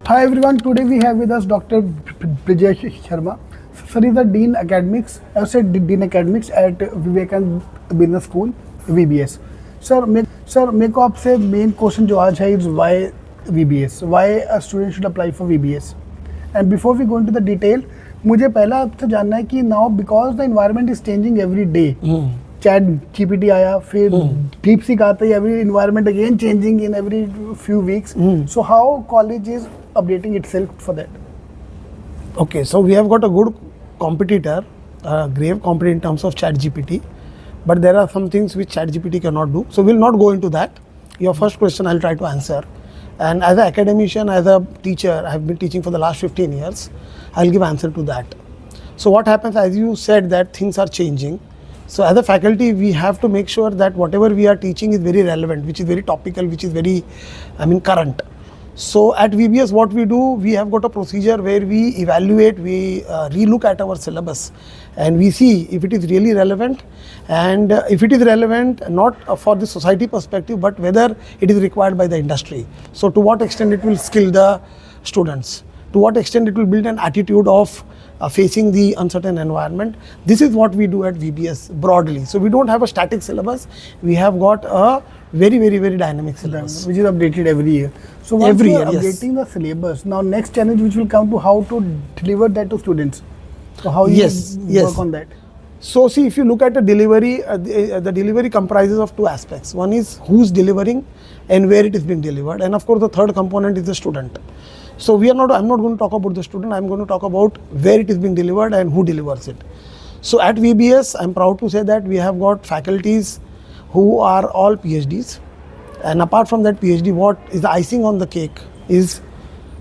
Hi everyone, today we have with us Dr. Brijesh Sharma. Sir is the Dean Academics, Dean Academics at Vivekanand Business School, VBS. Sir, मेरे को आपसे main question जो आज है is why VBS? Why a student should apply for VBS? And before we go into the detail, मुझे पहला आपसे जानना है कि now because the environment is changing every day. Chat GPT आया, फिर DeepSeek आता है, every environment again changing in every few weeks. So how college is updating itself for that? Okay, so we have got a good competitor, grave competitor in terms of chat GPT, but there are some things which chat GPT cannot do. So we'll not go into that. Your first question I'll try to answer. And as an academician, as a teacher, I have been teaching for the last 15 years. I'll give answer to that. So what happens, as you said, that things are changing. So as a faculty, we have to make sure that whatever we are teaching is very relevant, which is very topical, which is very, current. So at VBS, what we do, we have got a procedure where we evaluate, we relook at our syllabus and we see if it is really relevant, and if it is relevant, not for the society perspective, but whether it is required by the industry. So to what extent it will skill the students, to what extent it will build an attitude of facing the uncertain environment. This is what we do at VBS broadly. So we don't have a static syllabus. We have got a very dynamic syllabus, which is updated every year. So once every you are year, updating the syllabus, now next challenge which will come to how to deliver that to students. So how you work on that? So see, if you look at the delivery, the delivery comprises of two aspects. One is who's delivering and where it is being delivered, and of course the third component is the student. So I'm not going to talk about the student, I'm going to talk about where it is being delivered and who delivers it. So at VBS, I'm proud to say that we have got faculties who are all PhDs. And apart from that PhD, what is the icing on the cake is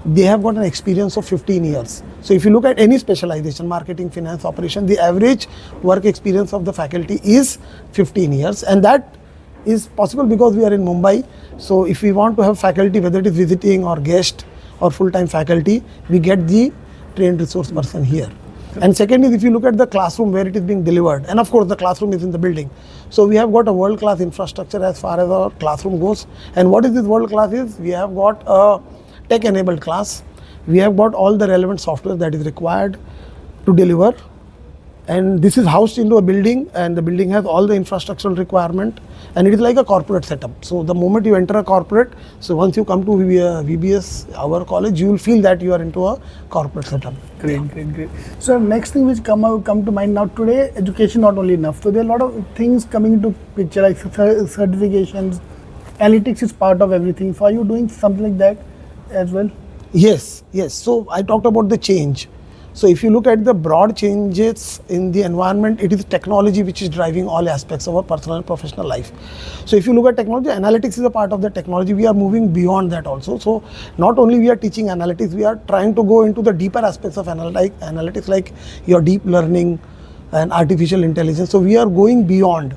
they have got an experience of 15 years. So if you look at any specialization, marketing, finance, operation, the average work experience of the faculty is 15 years. And that is possible because we are in Mumbai. So if we want to have faculty, whether it is visiting or guest or full-time faculty, we get the trained resource person here. And second is, if you look at the classroom where it is being delivered, and of course the classroom is in the building. So we have got a world-class infrastructure as far as our classroom goes. And what is this world-class is? We have got a tech-enabled class. We have got all the relevant software that is required to deliver. And this is housed into a building, and the building has all the infrastructural requirement, and it is like a corporate setup. So the moment you enter a corporate, so once you come to VBS, our college, you will feel that you are into a corporate setup. Great. So next thing which come to mind now, today education not only enough. So there are a lot of things coming into picture like certifications, analytics is part of everything. So are you doing something like that as well? Yes. So I talked about the change. So if you look at the broad changes in the environment, it is technology which is driving all aspects of our personal and professional life. So if you look at technology, analytics is a part of the technology. We are moving beyond that also. So not only we are teaching analytics, we are trying to go into the deeper aspects of analytics like your deep learning and artificial intelligence. So we are going beyond.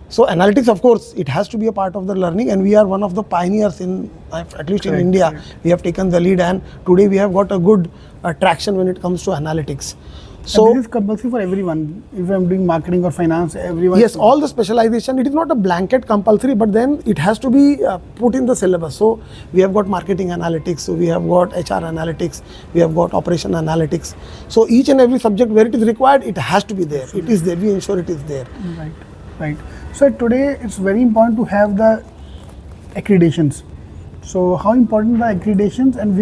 So analytics, of course, it has to be a part of the learning, and we are one of the pioneers in, at least in India. Correct. We have taken the lead, and today we have got a good traction when it comes to analytics. So and this is compulsory for everyone. If I'm doing marketing or finance, everyone. Yes, all the specialization. It is not a blanket compulsory, but then it has to be put in the syllabus. So we have got marketing analytics, so we have got HR analytics, we have got operation analytics. So each and every subject where it is required, it has to be there. It is there. We ensure it is there. Right. So today it's very important to have the accreditations. So how important are accreditations, and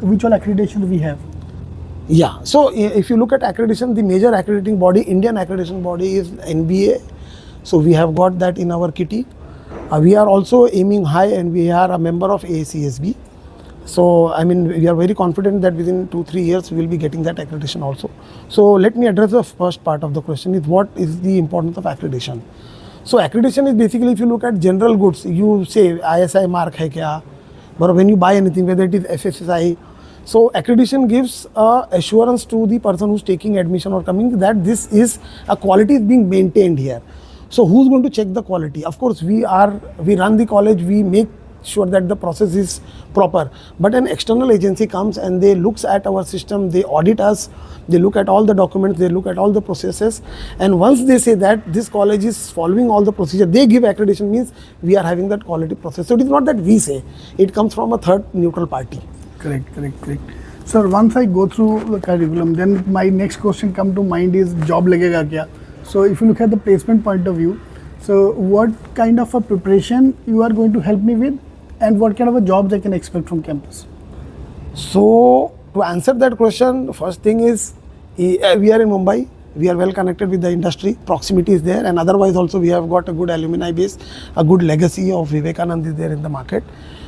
which all accreditations we have? Yeah, so if you look at accreditation, the major accrediting body, Indian accreditation body is NBA. So we have got that in our kitty. We are also aiming high, and we are a member of AACSB. So we are very confident that within 2-3 years we will be getting that accreditation also. So let me address the first part of the question, is what is the importance of accreditation. So accreditation is basically, if you look at general goods, you say ISI mark hai kya, but when you buy anything, whether it is FSSI, so accreditation gives assurance to the person who's taking admission or coming that this is a quality is being maintained here. So who's going to check the quality? Of course, we run the college, we make sure that the process is proper, but an external agency comes and they looks at our system, they audit us, they look at all the documents, they look at all the processes, and once they say that this college is following all the procedure, they give accreditation, means we are having that quality process. So it is not that we say, it comes from a third neutral party. Correct. Sir, once I go through the curriculum, then my next question come to mind is job लगेगा क्या? So if you look at the placement point of view, so what kind of a preparation you are going to help me with, and what kind of a jobs I can expect from campus? So to answer that question, first thing is we are in Mumbai. We are well connected with the industry. Proximity is there, and otherwise also we have got a good alumni base, a good legacy of Vivekanand is there in the market.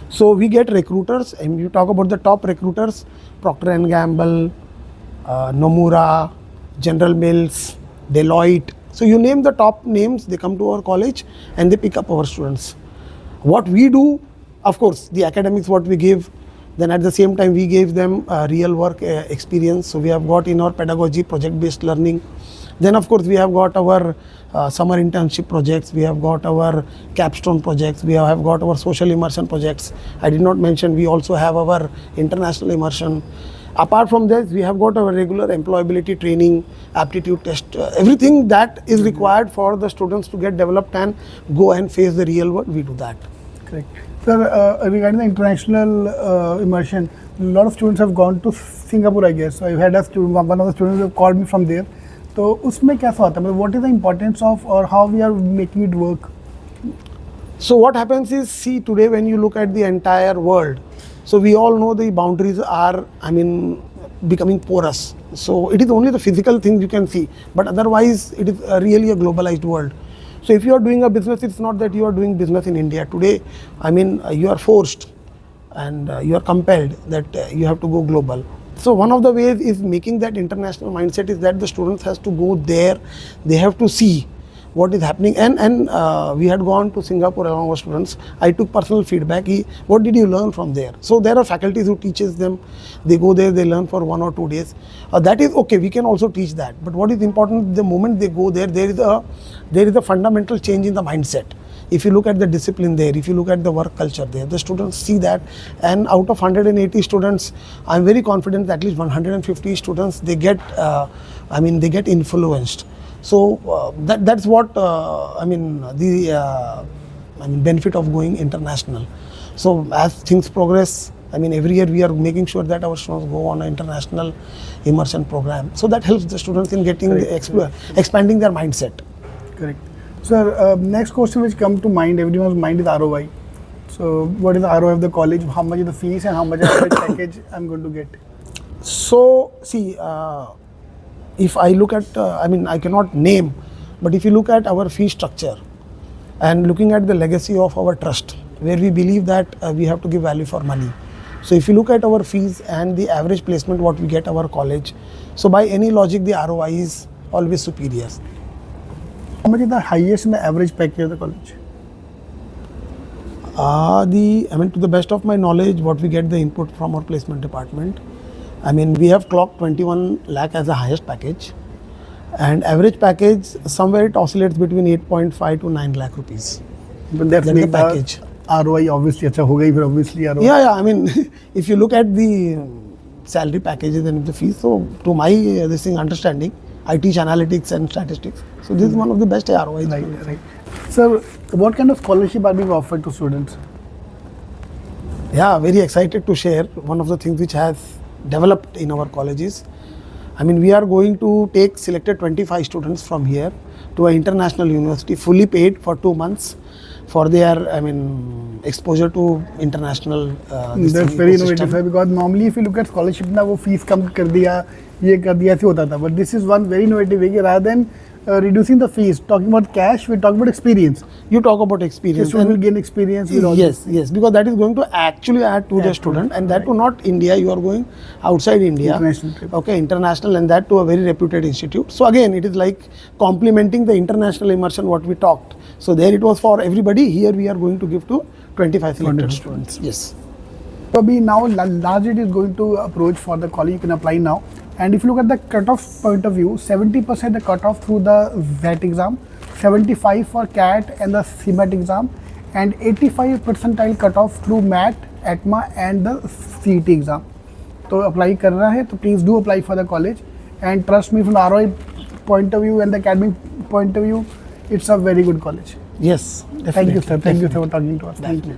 So we get recruiters, and you talk about the top recruiters: Procter and Gamble, Nomura, General Mills, Deloitte. So you name the top names, they come to our college and they pick up our students. What we do, of course, the academics what we give. Then at the same time, we gave them real work experience. So we have got in our pedagogy project-based learning. Then of course we have got our summer internship projects. We have got our capstone projects. We have got our social immersion projects. I did not mention we also have our international immersion. Apart from this, we have got our regular employability training, aptitude test, everything that is required for the students to get developed and go and face the real world. We do that. Correct. Sir, regarding the international immersion, a lot of students have gone to Singapore, I guess. So I've had a student, one of the students who called me from there. तो उसमें कैसा होता है? What is the importance of, or how we are making it work? So what happens is, see, today when you look at the entire world, so we all know the boundaries are, becoming porous. So it is only the physical things you can see, but otherwise it is really a globalized world. So if you are doing a business, it's not that you are doing business in India. Today, you are forced and you are compelled that you have to go global. So one of the ways is making that international mindset is that the students has to go there, they have to see what is happening, and we had gone to Singapore along with students. I took personal feedback. What did you learn from there? So there are faculties who teaches them. They go there, they learn for 1 or 2 days. That is okay. We can also teach that. But what is important? The moment they go there, there is a fundamental change in the mindset. If you look at the discipline there, if you look at the work culture there, the students see that, and out of 180 students, I'm very confident that at least 150 students they get, they get influenced. So that's what benefit of going international. So as things progress, every year we are making sure that our students go on an international immersion program. So that helps the students in getting expanding their mindset. Correct. Sir, next question which come to mind, everyone's mind is ROI. So what is the ROI of the college? How much is the fees and how much is the package I'm going to get? So see, if I look at, I cannot name, but if you look at our fee structure and looking at the legacy of our trust, where we believe that we have to give value for money. So if you look at our fees and the average placement what we get our college, so by any logic the ROI is always superior. How much is the highest and the average package of the college? To the best of my knowledge, what we get the input from our placement department, we have clocked 21 lakh as the highest package, and average package somewhere it oscillates between 8.5 to 9 lakh rupees. But that's the package. ROI obviously अच्छा होगा ही फिर obviously ROI. Yeah. If you look at the salary packages and the fees, so to my understanding, I teach analytics and statistics. So this is one of the best ROIs. Right. Sir, what kind of scholarship are being offered to students? Yeah, very excited to share one of the things which has developed in our colleges. We are going to take selected 25 students from here to an international university, fully paid for 2 months for their exposure to international. That's very innovative, because normally if you look at scholarship, ना वो fees कम कर दिया, ये कर दिया ऐसे होता था. But this is one very innovative way. Rather than reducing the fees, talking about cash, we talk about experience. You talk about experience. The student will gain experience with all this. Yes, because that is going to actually add to the student, and that to not India. You are going outside India. International trip. Okay, international, and that to a very reputed institute. So again, it is like complementing the international immersion what we talked. So there it was for everybody. Here we are going to give to 25 selected students. Yes. So now last date is going to approach for the college. You can apply now. And if you look at the cutoff point of view, 70% the cutoff through the VET exam, 75 for CAT and the CMAT exam, and 85 percentile cutoff through MAT, ATMA and the CET exam. So apply karna hai, so please do apply for the college. And trust me, from the ROI point of view and the academic point of view, it's a very good college. Yes, definitely. Thank you, sir. Thank you for talking to us. Thank you.